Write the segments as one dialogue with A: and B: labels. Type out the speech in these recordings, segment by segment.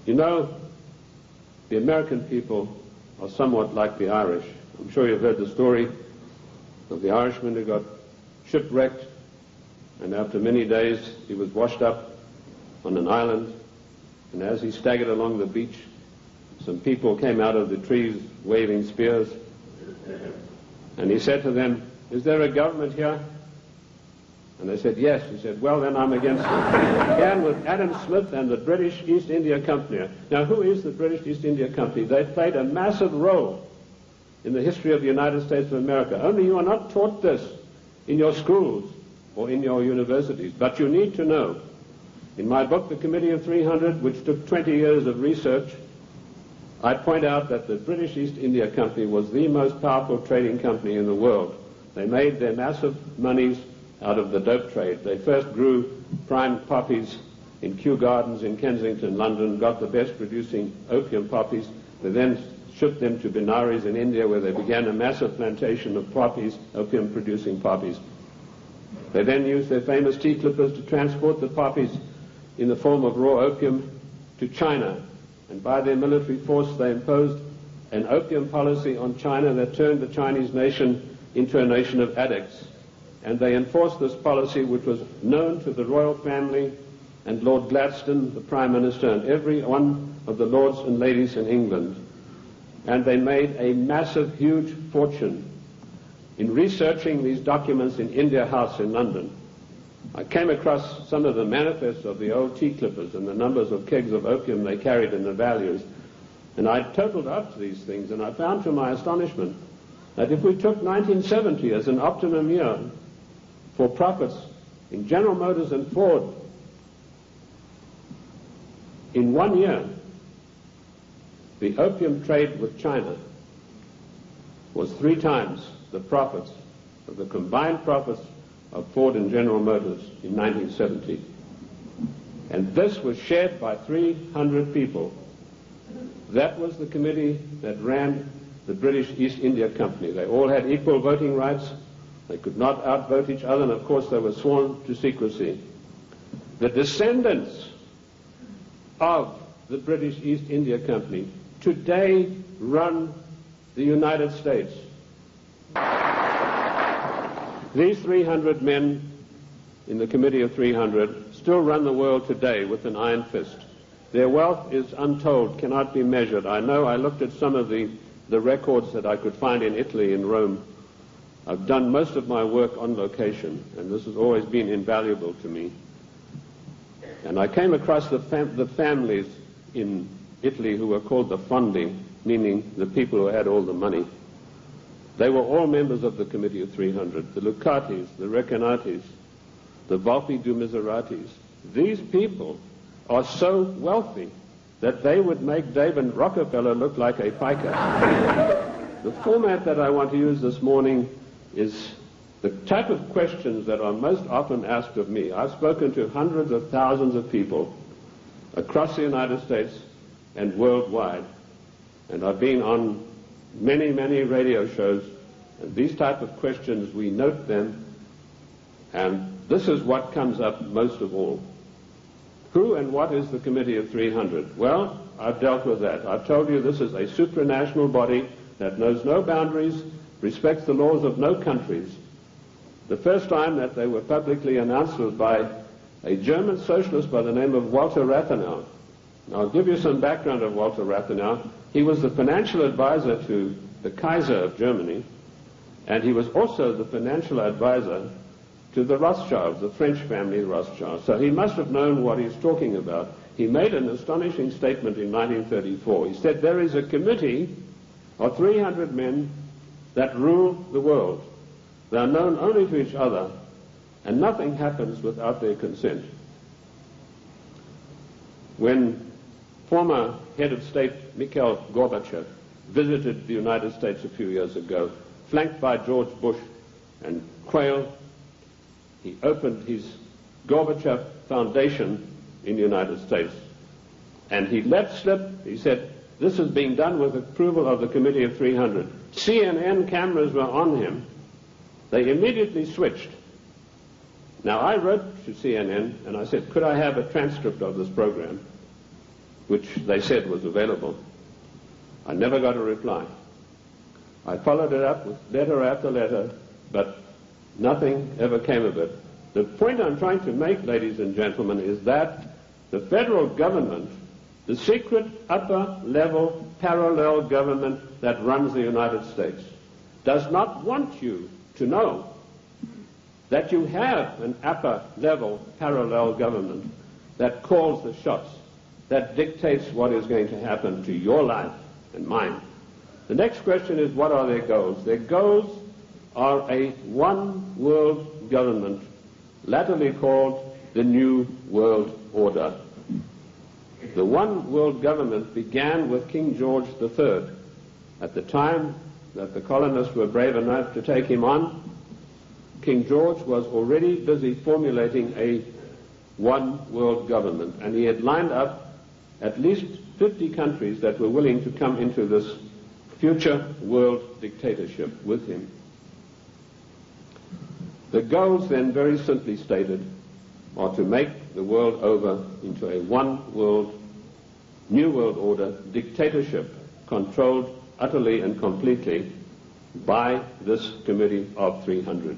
A: You know, the American people are somewhat like the Irish. I'm sure you've heard the story of the Irishman who got shipwrecked, and after many days he was washed up on an island, and as he staggered along the beach, some people came out of the trees waving spears, and he said to them, "Is there a government here?" And they said, "Yes." He said, "Well, then I'm against it." He began with Adam Smith and the British East India Company. Now, who is the British East India Company? They played a massive role in the history of the United States of America. Only you are not taught this in your schools or in your universities, but you need to know. In my book, The Committee of 300, which took 20 years of research, I point out that the British East India Company was the most powerful trading company in the world. They made their massive monies out of the dope trade. They first grew prime poppies in Kew Gardens in Kensington, London, got the best producing opium poppies. They then shipped them to Benares in India, where they began a massive plantation of poppies, opium producing poppies. They then used their famous tea clippers to transport the poppies in the form of raw opium to China. And by their military force, they imposed an opium policy on China that turned the Chinese nation into a nation of addicts. And they enforced this policy, which was known to the royal family and Lord Gladstone, the Prime Minister, and every one of the lords and ladies in England. And they made a massive, huge fortune. In researching these documents in India House in London, I came across some of the manifests of the old tea clippers and the numbers of kegs of opium they carried and the values. And I totaled up these things, and I found to my astonishment that if we took 1970 as an optimum year for profits in General Motors and Ford, in 1 year, the opium trade with China was 3 times the profits of the combined profits of Ford and General Motors in 1970. And this was shared by 300 people. That was the committee that ran the British East India Company. They all had equal voting rights. They could not outvote each other, and of course they were sworn to secrecy. The descendants of the British East India Company today run the United States. These 300 men in the Committee of 300 still run the world today with an iron fist. Their wealth is untold, cannot be measured. I know I looked at some of the records that I could find in Italy, in Rome. I've done most of my work on location, and this has always been invaluable to me. And I came across the families in Italy who were called the Fondi, meaning the people who had all the money. They were all members of the Committee of 300, the Lucatis, the Recanatis, the Volpi du Miseratis. These people are so wealthy that they would make David Rockefeller look like a piker. The format that I want to use this morning is the type of questions that are most often asked of me. I've spoken to hundreds of thousands of people across the United States and worldwide, and I've been on many, many radio shows, and these type of questions, we note them, and this is what comes up most of all. Who and what is the Committee of 300? Well, I've dealt with that. I've told you this is a supranational body that knows no boundaries, respects the laws of no countries. The first time that they were publicly announced was by a German socialist by the name of Walter Rathenau. Now, I'll give you some background of Walter Rathenau. He was the financial advisor to the Kaiser of Germany, and he was also the financial advisor to the Rothschilds, the French family Rothschild. So he must have known what he's talking about. He made an astonishing statement in 1934. He said, there is a committee of 300 men that rule the world. They are known only to each other, and nothing happens without their consent. When former head of state Mikhail Gorbachev visited the United States a few years ago, flanked by George Bush and Quayle, he opened his Gorbachev Foundation in the United States. And he let slip, he said, this is being done with approval of the Committee of 300. CNN cameras were on him. They immediately switched. Now, I wrote to CNN and I said, could I have a transcript of this program? which they said was available. I never got a reply. I followed it up with letter after letter, but nothing ever came of it. The point I'm trying to make, ladies and gentlemen, is that the federal government, the secret upper-level parallel government that runs the United States, does not want you to know that you have an upper-level parallel government that calls the shots, that dictates what is going to happen to your life and mine. The next question is, what are their goals? Their goals are a one-world government, latterly called the New World Order. The one-world government began with King George III. At the time that the colonists were brave enough to take him on, King George was already busy formulating a one-world government, and he had lined up at least 50 countries that were willing to come into this future world dictatorship with him. The goals then, very simply stated, are to make the world over into a one-world, new world order dictatorship controlled utterly and completely by this Committee of 300.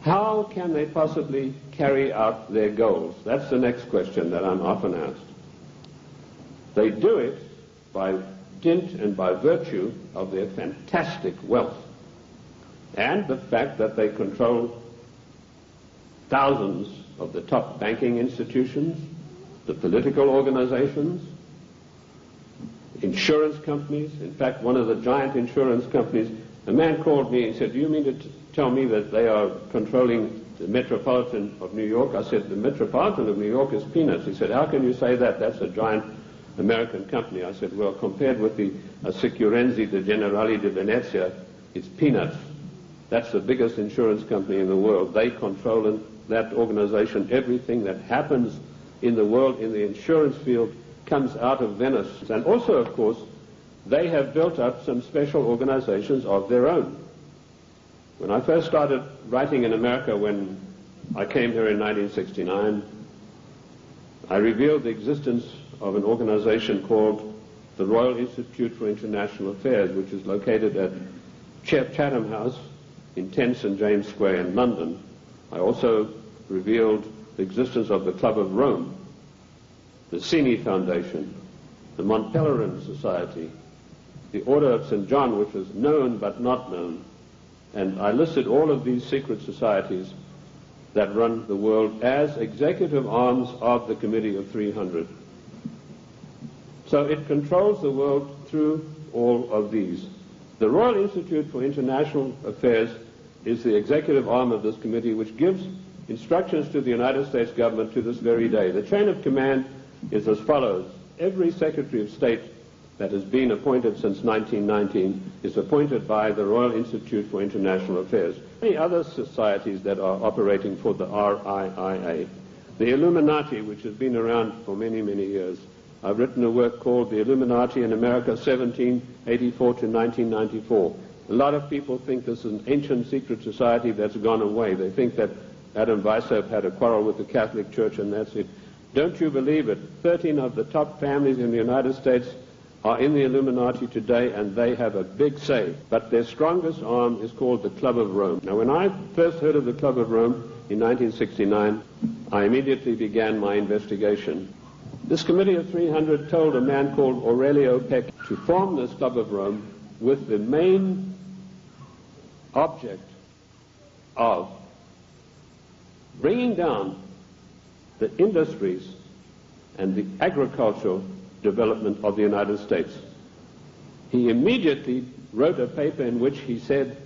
A: How can they possibly carry out their goals? That's the next question that I'm often asked. They do it by dint and by virtue of their fantastic wealth and the fact that they control thousands of the top banking institutions, the political organizations, insurance companies. In fact, one of the giant insurance companies, a man called me and said, "Do you mean to tell me that they are controlling the Metropolitan of New York?" I said, "The Metropolitan of New York is peanuts." He said, "How can you say that? That's a giant American company." I said, "Well, compared with the Sicurezza de Generali de Venezia, it's peanuts. That's the biggest insurance company in the world. They control in that organization everything that happens in the world in the insurance field comes out of Venice." And also, of course, they have built up some special organizations of their own. When I first started writing in America, when I came here in 1969, I revealed the existence of an organization called the Royal Institute for International Affairs, which is located at Chatham House in 10 St. James Square in London. I also revealed the existence of the Club of Rome, the Cini Foundation, the Mont Pelerin Society, the Order of St. John, which was known but not known. And I listed all of these secret societies that run the world as executive arms of the Committee of 300. So it controls the world through all of these. The Royal Institute for International Affairs is the executive arm of this committee, which gives instructions to the United States government to this very day. The chain of command is as follows. Every Secretary of State that has been appointed since 1919 is appointed by the Royal Institute for International Affairs. Many other societies that are operating for the RIIA. The Illuminati, which has been around for many, many years. I've written a work called The Illuminati in America, 1784 to 1994. A lot of people think this is an ancient secret society that's gone away. They think that Adam Weishaupt had a quarrel with the Catholic Church and that's it. Don't you believe it? 13 of the top families in the United States are in the Illuminati today, and they have a big say. But their strongest arm is called the Club of Rome. Now, when I first heard of the Club of Rome in 1969, I immediately began my investigation. This Committee of 300 told a man called Aurelio Peck to form this Club of Rome with the main object of bringing down the industries and the agricultural development of the United States. He immediately wrote a paper in which he said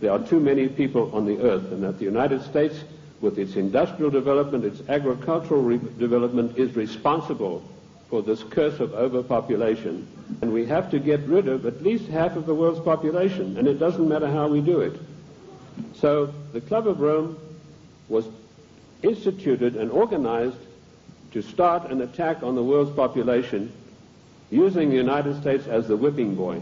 A: there are too many people on the earth and that the United States, with its industrial development, its agricultural development, is responsible for this curse of overpopulation. And we have to get rid of at least half of the world's population, and it doesn't matter how we do it. So the Club of Rome was instituted and organized to start an attack on the world's population using the United States as the whipping boy.